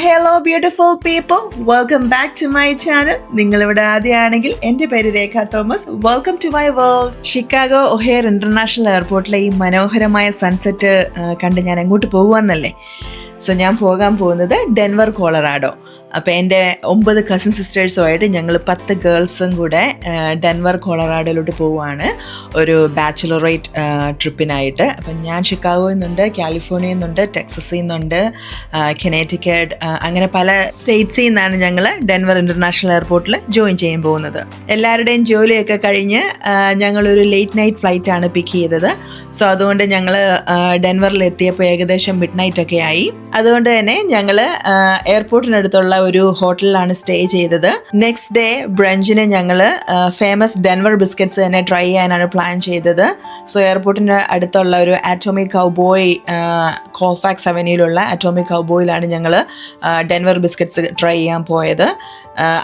Hello beautiful people. Welcome back to my channel. നിങ്ങളിവിടെ ആദ്യമാണെങ്കിൽ എൻ്റെ പേര് Rekha Thomas. Welcome to my world. Chicago O'Hare international എയർപോർട്ടിലെ ഈ മനോഹരമായ സൺസെറ്റ് കണ്ട് ഞാൻ അങ്ങോട്ട് പോകുവാന്നല്ലേ. ഞാൻ പോകാൻ പോകുന്നത് ഡെൻവർ കൊളറാഡോ. അപ്പോൾ എൻ്റെ 9 കസിൻ സിസ്റ്റേഴ്സുമായിട്ട് ഞങ്ങൾ 10 ഗേൾസും കൂടെ ഡെൻവർ കൊളറാഡോയിലോട്ട് പോവുകയാണ് ഒരു ബാച്ചിലറേറ്റ് ട്രിപ്പിനായിട്ട്. അപ്പം ഞാൻ ഷിക്കാഗോയിൽ നിന്നുണ്ട്, കാലിഫോർണിയയിൽ നിന്നുണ്ട്, ടെക്സസിൽ നിന്നുണ്ട്, കനേറ്റിക്കറ്റ്, അങ്ങനെ പല സ്റ്റേറ്റ്സിൽ നിന്നാണ് ഞങ്ങൾ ഡെൻവർ ഇൻ്റർനാഷണൽ എയർപോർട്ടിൽ ജോയിൻ ചെയ്യാൻ പോകുന്നത്. എല്ലാവരുടെയും ജോലിയൊക്കെ കഴിഞ്ഞ് ഞങ്ങളൊരു ലേറ്റ് നൈറ്റ് ഫ്ലൈറ്റാണ് പിക്ക് ചെയ്തത്. അതുകൊണ്ട് ഞങ്ങൾ ഡെൻവറിൽ എത്തിയപ്പോൾ ഏകദേശം മിഡ് നൈറ്റ് ഒക്കെ ആയി. അതുകൊണ്ട് തന്നെ ഞങ്ങൾ എയർപോർട്ടിനടുത്തുള്ള ഒരു ഹോട്ടലിലാണ് സ്റ്റേ ചെയ്തത്. നെക്സ്റ്റ് ഡേ ബ്രഞ്ചിന് ഞങ്ങൾ ഫേമസ് ഡെൻവർ ബിസ്ക്കറ്റ്സ് തന്നെ ട്രൈ ചെയ്യാനാണ് പ്ലാൻ ചെയ്തത്. എയർപോർട്ടിന് അടുത്തുള്ള ഒരു ആറ്റോമിക് കൗബോയ്, കോഫാക്സ് അവന്യൂയിലുള്ള ആറ്റോമിക് കൗബോയിലാണ് ഞങ്ങൾ ഡെൻവർ ബിസ്ക്കറ്റ്സ് ട്രൈ ചെയ്യാൻ പോയത്.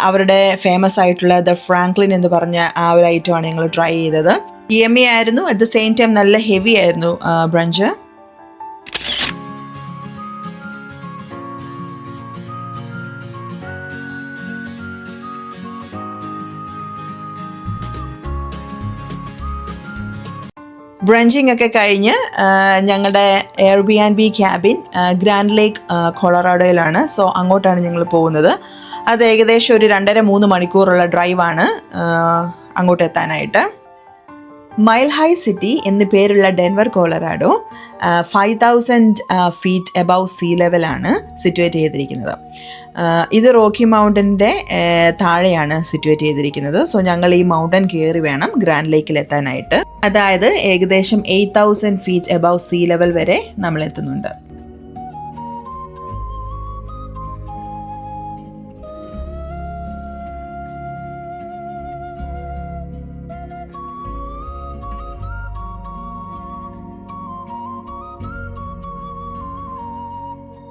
അവരുടെ ഫേമസ് ആയിട്ടുള്ള ദ ഫ്രാങ്ക്ലിൻ എന്ന് പറഞ്ഞ ആ ഒരു ഐറ്റമാണ് ഞങ്ങൾ ട്രൈ ചെയ്തത്. യമ്മി ആയിരുന്നു, അറ്റ് ദ സെയിം ടൈം നല്ല ഹെവി ആയിരുന്നു ബ്രഞ്ച്. ബ്രഞ്ചിങ് ഒക്കെ കഴിഞ്ഞ് ഞങ്ങളുടെ എയർബിആൻബി ക്യാബിൻ ഗ്രാൻഡ് ലേക്ക് കൊളറാഡോയിലാണ്. അങ്ങോട്ടാണ് ഞങ്ങൾ പോകുന്നത്. അത് ഏകദേശം ഒരു 2.5-3 മണിക്കൂറുള്ള ഡ്രൈവാണ് അങ്ങോട്ട് എത്താനായിട്ട്. മൈൽ ഹൈ സിറ്റി എന്ന് പേരുള്ള Denver Colorado 5000 feet above see ലെവലാണ് സിറ്റുവേറ്റ് ചെയ്തിരിക്കുന്നത്. ഇത് റോക്കി മൗണ്ടൻ്റെ താഴെയാണ് സിറ്റുവേറ്റ് ചെയ്തിരിക്കുന്നത്. ഞങ്ങൾ ഈ മൗണ്ടൻ കയറി വേണം ഗ്രാൻഡ് ലേക്കിൽ എത്താനായിട്ട്. അതായത് ഏകദേശം 8000 ഫീറ്റ് എബവ് സീ ലെവൽ വരെ നമ്മൾ എത്തുന്നുണ്ട്.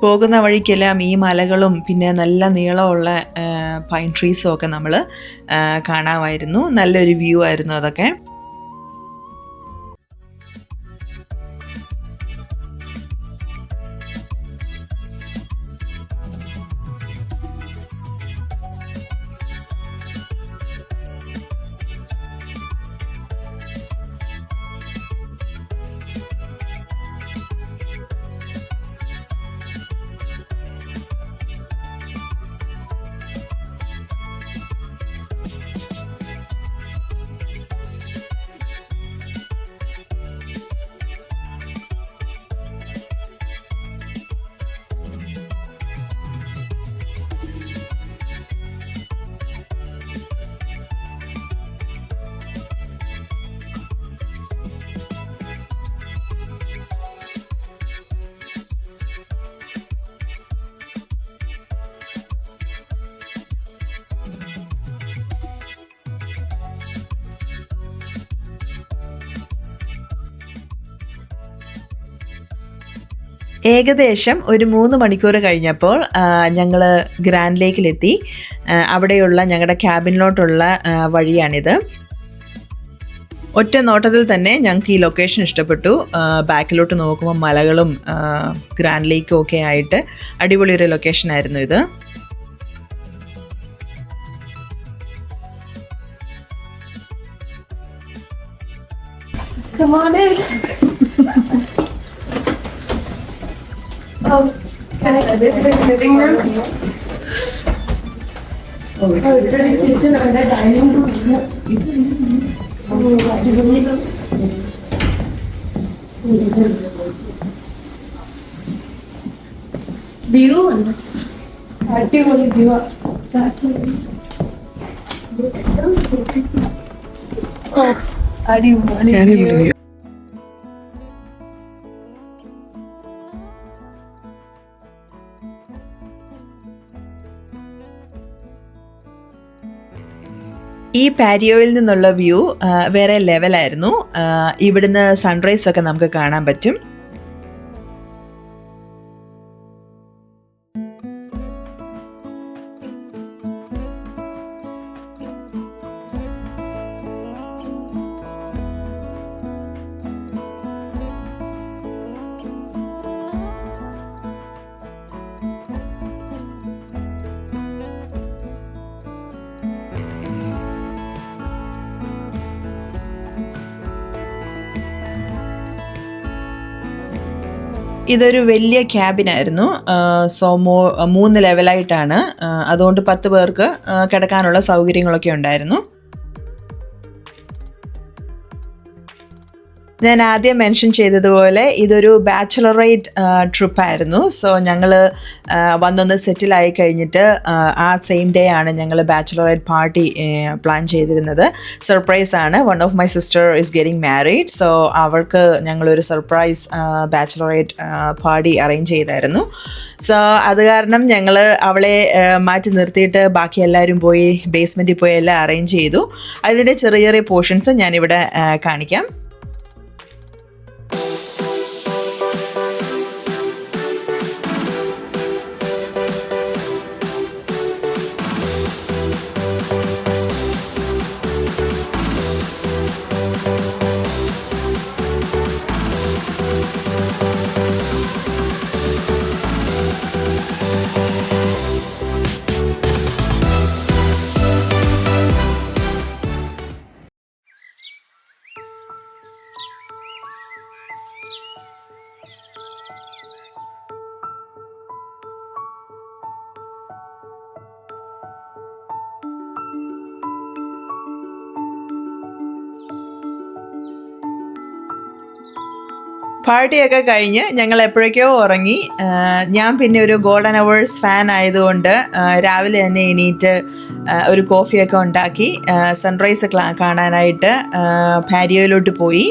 പോകുന്ന വഴിക്കെല്ലാം ഈ മലകളും പിന്നെ നല്ല നീളമുള്ള പൈൻ ട്രീസും ഒക്കെ നമ്മൾ കാണാമായിരുന്നു. നല്ലൊരു വ്യൂ ആയിരുന്നു അതൊക്കെ. ഏകദേശം ഒരു 3 മണിക്കൂർ കഴിഞ്ഞപ്പോൾ ഞങ്ങൾ ഗ്രാൻഡ് ലേക്കിലെത്തി. അവിടെയുള്ള ഞങ്ങളുടെ ക്യാബിനിലോട്ടുള്ള വഴിയാണിത്. ഒറ്റ നോട്ടത്തിൽ തന്നെ ഞങ്ങൾക്ക് ഈ ലൊക്കേഷൻ ഇഷ്ടപ്പെട്ടു. ബാക്കിലോട്ട് നോക്കുമ്പോൾ മലകളും ഗ്രാൻഡ് ലേക്കും ഒക്കെ ആയിട്ട് അടിപൊളി ഒരു ലൊക്കേഷൻ ആയിരുന്നു ഇത്. Oh, can I edit the living room? Oh, the kitchen or the dining room? View and actively view. Oh, actively view. ഈ പാരിയോയിൽ നിന്നുള്ള വ്യൂ വേറെ ലെവലായിരുന്നു. ഇവിടുന്ന് സൺറൈസ് ഒക്കെ നമുക്ക് കാണാൻ പറ്റും. ഇതൊരു വലിയ ക്യാബിനായിരുന്നു. സോ 3 ലെവലായിട്ടാണ്. അതുകൊണ്ട് 10 പേർക്ക് കിടക്കാനുള്ള സൗകര്യങ്ങളൊക്കെ ഉണ്ടായിരുന്നു. ഞാൻ ആദ്യം മെൻഷൻ ചെയ്തതുപോലെ ഇതൊരു ബാച്ചലറേറ്റ് ട്രിപ്പായിരുന്നു. സോ ഞങ്ങൾ വന്നൊന്ന് സെറ്റിലായി കഴിഞ്ഞിട്ട് ആ സെയിം ഡേ ആണ് ഞങ്ങൾ ബാച്ചലറേറ്റ് പാർട്ടി പ്ലാൻ ചെയ്തിരുന്നത്. സർപ്രൈസ് ആണ്. One of my sister is getting married. So അവൾക്ക് ഞങ്ങളൊരു സർപ്രൈസ് ബാച്ചലറേറ്റ് പാർട്ടി അറേഞ്ച് ചെയ്തായിരുന്നു. സോ അത് കാരണം ഞങ്ങൾ അവളെ മാറ്റി നിർത്തിയിട്ട് ബാക്കി എല്ലാവരും പോയി ബേസ്മെൻറ്റിൽ പോയി എല്ലാം അറേഞ്ച് ചെയ്തു. അതിൻ്റെ ചെറിയ ചെറിയ പോർഷൻസ് ഞാനിവിടെ കാണിക്കാം. പാർട്ടിയൊക്കെ കഴിഞ്ഞ് ഞങ്ങൾ എപ്പോഴേക്കോ ഉറങ്ങി. ഞാൻ പിന്നെ ഒരു ഗോൾഡൻ അവേഴ്സ് ഫാൻ ആയതുകൊണ്ട് രാവിലെ തന്നെ എണീറ്റ് ഒരു കോഫിയൊക്കെ ഉണ്ടാക്കി സൺറൈസ് കാണാനായിട്ട് പാരിയോയിലോട്ട് പോയി.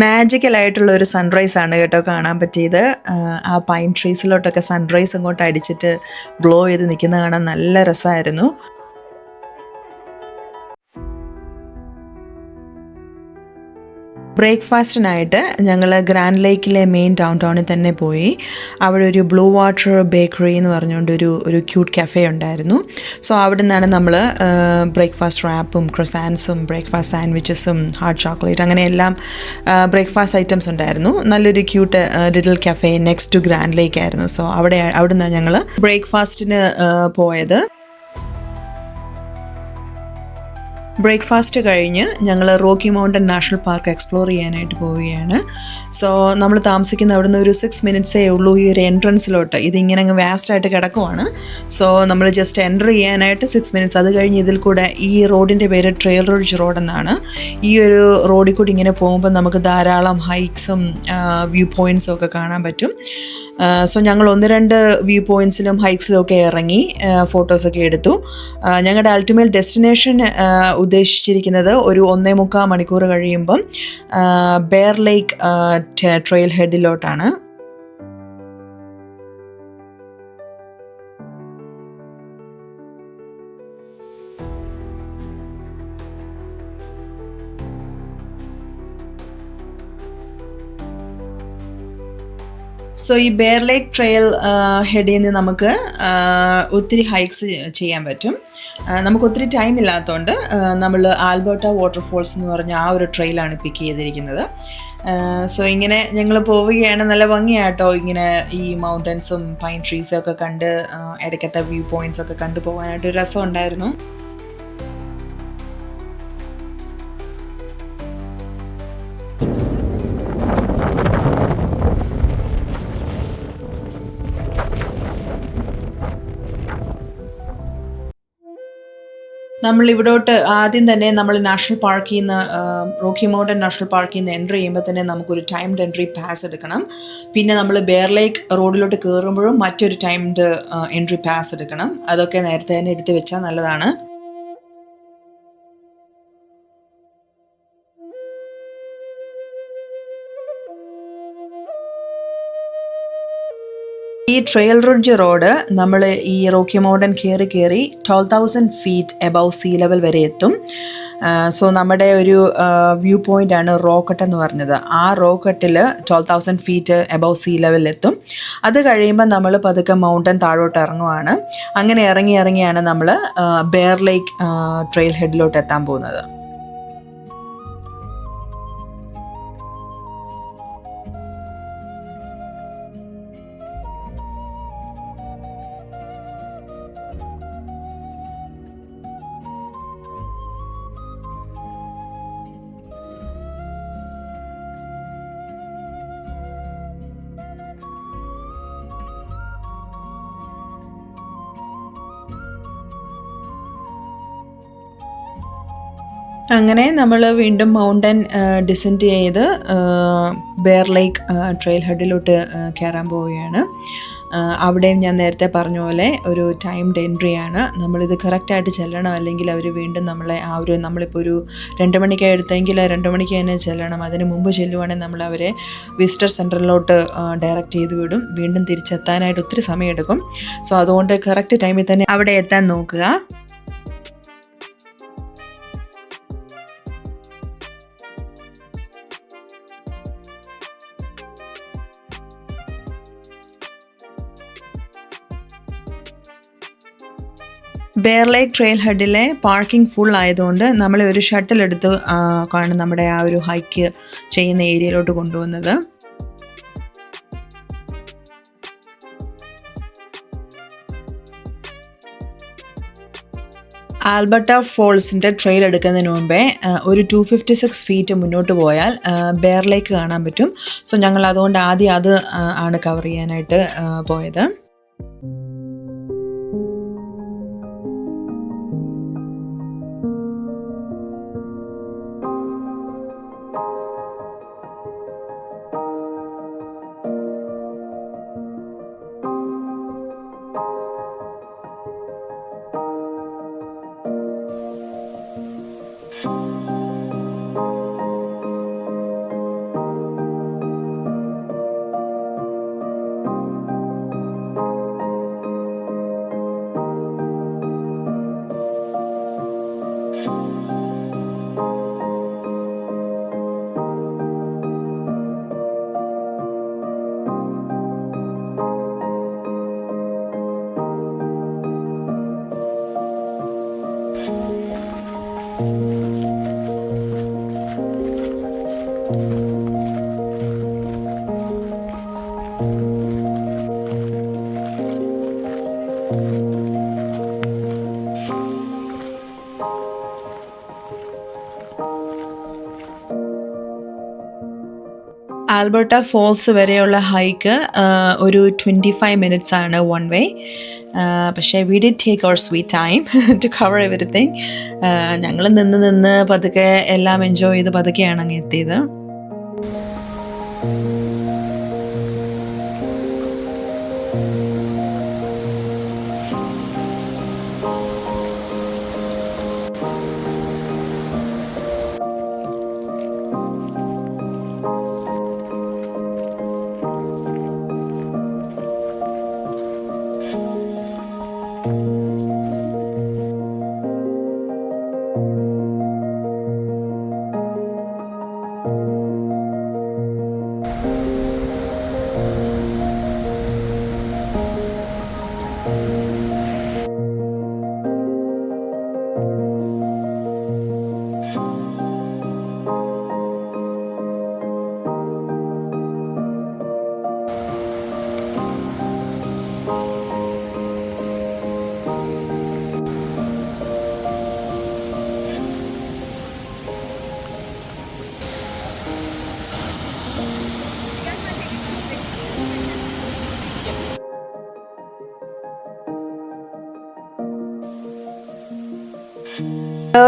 മാജിക്കലായിട്ടുള്ള ഒരു സൺറൈസ് ആണ് കേട്ടോ കാണാൻ പറ്റിയത്. ആ പൈൻ ട്രീസിലോട്ടൊക്കെ സൺറൈസ് അങ്ങോട്ട് അടിച്ചിട്ട് ഗ്ലോ ചെയ്ത് നിൽക്കുന്ന കാണാൻ നല്ല രസമായിരുന്നു. ബ്രേക്ക്ഫാസ്റ്റിനായിട്ട് ഞങ്ങൾ ഗ്രാൻഡ് ലേക്കിലെ മെയിൻ ഡൗൺ ടൗണിൽ തന്നെ പോയി. അവിടെ ഒരു ബ്ലൂ വാട്ടർ ബേക്കറി എന്ന് പറഞ്ഞുകൊണ്ട് ഒരു ക്യൂട്ട് കഫേ ഉണ്ടായിരുന്നു. സോ അവിടെ നിന്നാണ് നമ്മൾ ബ്രേക്ക്ഫാസ്റ്റ് റാപ്പും ക്രൊസാൻസും ബ്രേക്ക്ഫാസ്റ്റ് സാൻഡ്വിച്ചസും ഹാട്ട് ചോക്ലേറ്റ് അങ്ങനെ എല്ലാം ബ്രേക്ക്ഫാസ്റ്റ് ഐറ്റംസ് ഉണ്ടായിരുന്നു. നല്ലൊരു cute little cafe next to Grand Lake ആയിരുന്നു. സോ അവിടെ നിന്നാണ് ഞങ്ങൾ ബ്രേക്ക്ഫാസ്റ്റിന് പോയത്. ബ്രേക്ക്ഫാസ്റ്റ് കഴിഞ്ഞ് ഞങ്ങൾ Rocky mountain national park explore ചെയ്യാനായിട്ട് പോവുകയാണ്. സോ നമ്മൾ താമസിക്കുന്ന അവിടെ നിന്ന് ഒരു 6 മിനിറ്റ്സേ ഉള്ളൂ ഈ ഒരു എൻട്രൻസിലോട്ട്. ഇതിങ്ങനെ അങ്ങ് വാസ്റ്റായിട്ട് കിടക്കുവാണ്. സോ നമ്മൾ ജസ്റ്റ് എൻ്റർ ചെയ്യാനായിട്ട് 6 മിനിറ്റ്സ്. അത് കഴിഞ്ഞ് ഇതിൽ കൂടെ ഈ റോഡിൻ്റെ പേര് ട്രെയിൽ റിഡ്ജ് റോഡ് എന്നാണ്. ഈ ഒരു റോഡിൽ കൂടി ഇങ്ങനെ പോകുമ്പോൾ നമുക്ക് ധാരാളം ഹൈക്സും വ്യൂ പോയിൻറ്റ്സും ഒക്കെ കാണാൻ പറ്റും. സോ ഞങ്ങൾ 1-2 വ്യൂ പോയിൻറ്റ്സിലും ഹൈക്സിലും ഒക്കെ ഇറങ്ങി ഫോട്ടോസൊക്കെ എടുത്തു. ഞങ്ങളുടെ അൾട്ടിമേറ്റ് ഡെസ്റ്റിനേഷൻ ഉദ്ദേശിച്ചിരിക്കുന്നത് ഒരു 1.25 മണിക്കൂർ കഴിയുമ്പം ബെയർ ലേക്ക് ട്രെയിൽ ഹെഡിലോട്ടാണ്. സോ ഈ ബെയർ ലേക്ക് ട്രെയിൽ ഹെഡിൽ നിന്ന് നമുക്ക് ഒത്തിരി ഹൈക്സ് ചെയ്യാൻ പറ്റും. നമുക്ക് ഒത്തിരി ടൈം ഇല്ലാത്തതുകൊണ്ട് നമ്മൾ ആൽബർട്ട വാട്ടർഫോൾസ് എന്ന് പറഞ്ഞ ആ ഒരു ട്രെയിലാണ് പിക്ക് ചെയ്തിരിക്കുന്നത്. സോ ഇങ്ങനെ ഞങ്ങൾ പോവുകയാണ്. നല്ല ഭംഗിയാട്ടോ ഇങ്ങനെ ഈ മൗണ്ടൻസും പൈൻ ട്രീസും ഒക്കെ കണ്ട് ഇടയ്ക്കത്തെ വ്യൂ പോയിന്റ്സ് ഒക്കെ കണ്ടു പോകാനായിട്ട് ഒരു രസം ഉണ്ടായിരുന്നു. നമ്മൾ ഇവിടോട്ട് ആദ്യം തന്നെ നമ്മൾ നാഷണൽ പാർക്കിൽ നിന്ന് റോക്കി മൗണ്ടൻ നാഷണൽ പാർക്കിൽ നിന്ന് എൻട്രി ചെയ്യുമ്പോൾ തന്നെ നമുക്കൊരു ടൈംഡ് എൻട്രി പാസ് എടുക്കണം. പിന്നെ നമ്മൾ ബെയർ ലേക്ക് റോഡിലോട്ട് കയറുമ്പോഴും മറ്റൊരു ടൈംഡ് എൻട്രി പാസ് എടുക്കണം. അതൊക്കെ നേരത്തെ തന്നെ എടുത്ത് വെച്ചാൽ നല്ലതാണ്. ഈ ട്രെയിൽ റിഡ്ജ് റോഡ് നമ്മൾ ഈ റോക്കി മൗണ്ടൻ കയറി 12,000 ഫീറ്റ് എബവ് സീ ലെവൽ വരെ എത്തും. സോ നമ്മുടെ ഒരു വ്യൂ പോയിന്റ് ആണ് റോക്കട്ട് എന്ന് പറഞ്ഞത്. ആ റോക്കട്ടിൽ 12,000 ഫീറ്റ് എബവ് സീ ലെവലിൽ എത്തും. അത് കഴിയുമ്പോൾ നമ്മൾ പതുക്കെ മൗണ്ടൻ താഴോട്ട് ഇറങ്ങുവാണ്. അങ്ങനെ ഇറങ്ങിയാണ് നമ്മൾ ബെയർ ലേക്ക് ട്രെയിൽ ഹെഡിലോട്ട് എത്താൻ പോകുന്നത്. അങ്ങനെ നമ്മൾ വീണ്ടും മൗണ്ടൻ ഡിസെൻഡ് ചെയ്ത് ബെയർ ലേക്ക് ട്രെയിൽ ഹെഡിലോട്ട് കയറാൻ പോവുകയാണ്. അവിടെയും ഞാൻ നേരത്തെ പറഞ്ഞ പോലെ ഒരു ടൈംഡ് എൻട്രി ആണ്. നമ്മളിത് കറക്റ്റായിട്ട് ചെല്ലണം, അല്ലെങ്കിൽ അവർ വീണ്ടും നമ്മളെ നമ്മളിപ്പോൾ ഒരു 2 മണിക്കാണ് എടുത്തെങ്കിൽ 2 മണിക്ക് തന്നെ ചെല്ലണം. അതിന് മുമ്പ് ചെല്ലുവാണെങ്കിൽ നമ്മൾ അവരെ വിസിറ്റർ സെൻറ്ററിലോട്ട് ഡയറക്റ്റ് ചെയ്ത് വിടും. വീണ്ടും തിരിച്ചെത്താനായിട്ട് ഒത്തിരി സമയമെടുക്കും. സോ അതുകൊണ്ട് കറക്റ്റ് ടൈമിൽ തന്നെ അവിടെ എത്താൻ നോക്കുക. ബെയർ ലേക്ക് ട്രെയിൽ ഹെഡിലെ പാർക്കിംഗ് ഫുൾ ആയതുകൊണ്ട് നമ്മളെ ഒരു ഷട്ടിൽ എടുത്ത് ആണ് നമ്മുടെ ആ ഒരു ഹൈക്ക് ചെയ്യുന്ന ഏരിയയിലോട്ട് കൊണ്ടുവന്നത്. ആൽബർട്ട ഫോൾസിൻ്റെ ട്രെയിൽ എടുക്കുന്നതിന് മുമ്പേ ഒരു 256 ഫീറ്റ് മുന്നോട്ട് പോയാൽ ബെയർ ലേക്ക് കാണാൻ പറ്റും. സോ ഞങ്ങൾ അതുകൊണ്ട് ആദ്യം അത് ആണ് കവർ ചെയ്യാനായിട്ട് പോയത്. ആൽബർട്ട ഫോൾസ് വരെയുള്ള ഹൈക്ക് ഒരു 25 മിനിറ്റ്സ് ആണ് വൺ വേ. പക്ഷേ we did take our sweet time to cover everything. ഞങ്ങൾ നിന്ന് പതുക്കെ എല്ലാം എൻജോയ് ചെയ്ത് പതുക്കെയാണ് അങ്ങ് എത്തിയത്.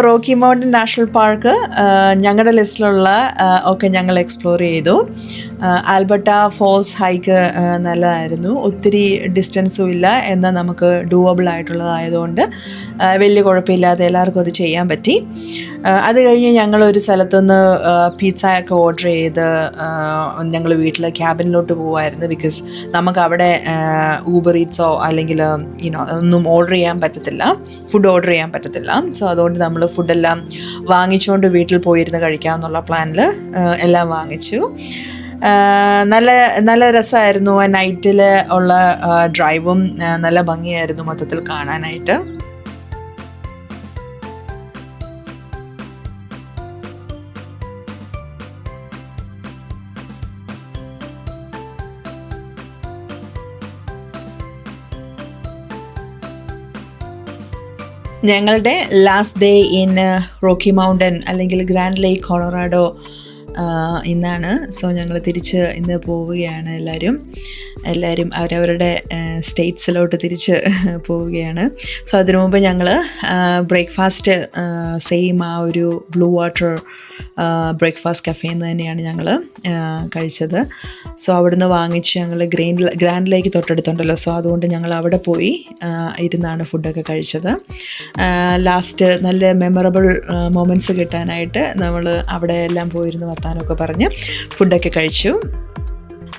റോക്കി മൗണ്ടൻ നാഷണൽ പാർക്ക് ഞങ്ങളുടെ ലിസ്റ്റിലുള്ള ഒക്കെ ഞങ്ങൾ എക്സ്പ്ലോർ ചെയ്തു. ആൽബർട്ട ഫോൾസ് ഹൈക്ക് നല്ലതായിരുന്നു. ഒത്തിരി ഡിസ്റ്റൻസും ഇല്ല, എന്നാൽ നമുക്ക് ഡൂവബിൾ ആയിട്ടുള്ളതായതുകൊണ്ട് വലിയ കുഴപ്പമില്ലാതെ എല്ലാവർക്കും അത് ചെയ്യാൻ പറ്റി. അത് കഴിഞ്ഞ് ഞങ്ങളൊരു സ്ഥലത്തുനിന്ന് പിസ്സയൊക്കെ ഓർഡർ ചെയ്ത് ഞങ്ങൾ വീട്ടിൽ ക്യാബിനിലോട്ട് പോകുമായിരുന്നു. ബിക്കോസ് നമുക്ക് അവിടെ ഊബർ ഈറ്റ്സോ അല്ലെങ്കിൽ ഒന്നും ഓർഡർ ചെയ്യാൻ പറ്റത്തില്ല, ഫുഡ് ഓർഡർ ചെയ്യാൻ പറ്റത്തില്ല. സോ അതുകൊണ്ട് നമ്മൾ ഫുഡെല്ലാം വാങ്ങിച്ചുകൊണ്ട് വീട്ടിൽ പോയിരുന്ന് കഴിക്കാമെന്നുള്ള പ്ലാനിൽ എല്ലാം വാങ്ങിച്ചു. നല്ല രസമായിരുന്നു. നൈറ്റിൽ ഉള്ള ഡ്രൈവും നല്ല ഭംഗിയായിരുന്നു മൊത്തത്തിൽ കാണാനായിട്ട്. ഞങ്ങളുടെ last day in Rocky mountain അല്ലെങ്കിൽ ഗ്രാൻഡ് ലേക്ക് കൊളറാഡോ ഇന്നാണ്. സോ ഞങ്ങൾ തിരിച്ച് ഇന്ന് പോവുകയാണ്. എല്ലാവരും അവരവരുടെ സ്റ്റേറ്റ്സിലോട്ട് തിരിച്ച് പോവുകയാണ്. സോ അതിനു മുമ്പ് ഞങ്ങൾ ബ്രേക്ക്ഫാസ്റ്റ് സെയിം ആ ഒരു ബ്ലൂ വാട്ടർ ബ്രേക്ക്ഫാസ്റ്റ് കഫേയിൽ നിന്ന് തന്നെയാണ് ഞങ്ങൾ കഴിച്ചത്. സോ അവിടുന്ന് വാങ്ങിച്ച് ഞങ്ങൾ ഗ്രാൻഡ് ലേക്ക് തൊട്ടടുത്തുണ്ടല്ലോ, സോ അതുകൊണ്ട് ഞങ്ങൾ അവിടെ പോയി ഇരുന്നാണ് ഫുഡൊക്കെ കഴിച്ചത്. ലാസ്റ്റ് നല്ല മെമ്മറബിൾ മൊമെൻറ്റ്സ് കിട്ടാനായിട്ട് നമ്മൾ അവിടെ എല്ലാം പോയിരുന്ന് വർത്താനമൊക്കെ പറഞ്ഞ് ഫുഡൊക്കെ കഴിച്ചു.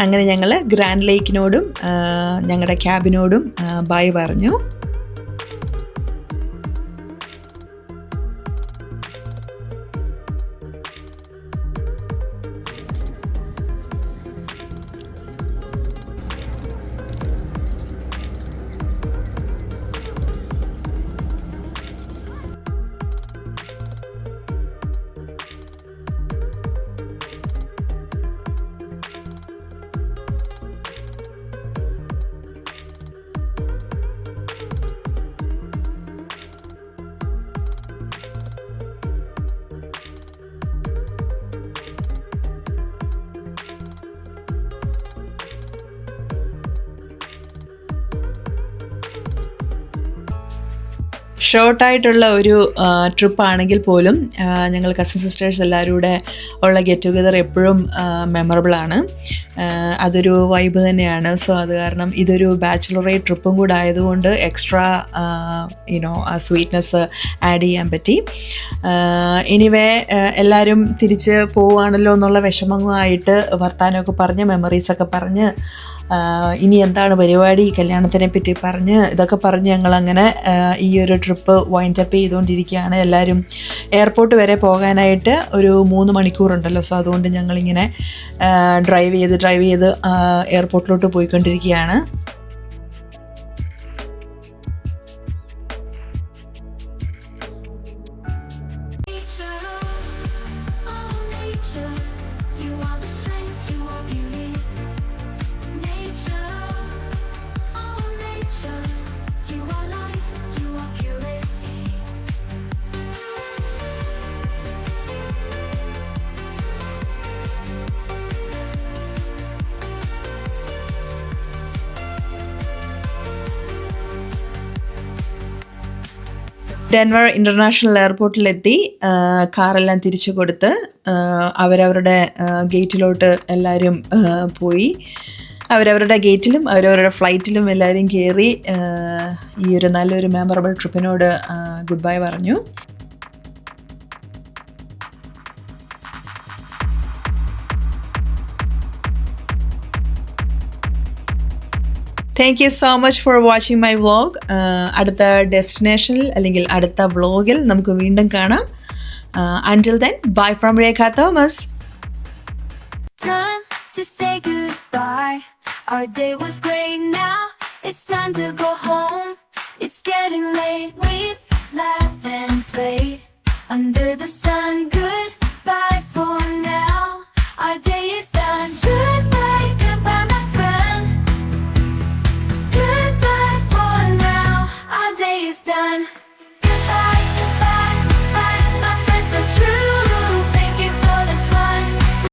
അങ്ങനെ ഞങ്ങൾ ഗ്രാൻഡ് ലേക്കിനോടും ഞങ്ങളുടെ ക്യാബിനോടും ബൈ പറഞ്ഞു. ഷോർട്ടായിട്ടുള്ള ഒരു ട്രിപ്പാണെങ്കിൽ പോലും ഞങ്ങൾ കസിൻ സിസ്റ്റേഴ്സ് എല്ലാവരും കൂടെ ഉള്ള ഗെറ്റ് ടുഗെദർ എപ്പോഴും മെമ്മറബിളാണ്. അതൊരു വൈബ് തന്നെയാണ്. സോ അത് കാരണം ഇതൊരു ബാച്ചിലറേറ്റ് ട്രിപ്പും കൂടെ ആയതുകൊണ്ട് എക്സ്ട്രാ ആ സ്വീറ്റ്നെസ് ആഡ് ചെയ്യാൻ പറ്റി. എനിവേ എല്ലാവരും തിരിച്ച് പോവുകയാണല്ലോ എന്നുള്ള വിഷമമായിട്ട് വർത്താനമൊക്കെ പറഞ്ഞ് മെമ്മറീസൊക്കെ പറഞ്ഞ് ഇനി എന്താണ് പരിപാടി, കല്യാണത്തിനെ പറ്റി പറഞ്ഞ് ഇതൊക്കെ പറഞ്ഞ് ഞങ്ങളങ്ങനെ ഈ ഒരു ട്രിപ്പ് വൈൻഡപ്പ് ചെയ്തുകൊണ്ടിരിക്കുകയാണ്. എല്ലാവരും എയർപോർട്ട് വരെ പോകാനായിട്ട് ഒരു 3 മണിക്കൂറുണ്ടല്ലോ, സോ അതുകൊണ്ട് ഞങ്ങളിങ്ങനെ ഡ്രൈവ് ചെയ്ത് എയർപോർട്ടിലോട്ട് പോയിക്കൊണ്ടിരിക്കുകയാണ്. ഡെൻവർ ഇൻ്റർനാഷണൽ എയർപോർട്ടിലെത്തി കാറെല്ലാം തിരിച്ചു കൊടുത്ത് അവരവരുടെ ഗേറ്റിലോട്ട് എല്ലാവരും പോയി. അവരവരുടെ ഗേറ്റിലും അവരവരുടെ ഫ്ലൈറ്റിലും എല്ലാവരും കയറി ഈ ഒരു നല്ലൊരു മെമ്മറബിൾ ട്രിപ്പിനോട് ഗുഡ് ബൈ പറഞ്ഞു. Thank you so much for watching my vlog. അടുത്ത ഡെസ്റ്റിനേഷനിൽ അല്ലെങ്കിൽ അടുത്ത വ്ളോഗിൽ നമുക്ക് വീണ്ടും കാണാം. Until then, bye from Rekha Thomas. Time to say goodbye. Our day was great, now it's time to go home. It's getting late, we've laughed and played under the sun.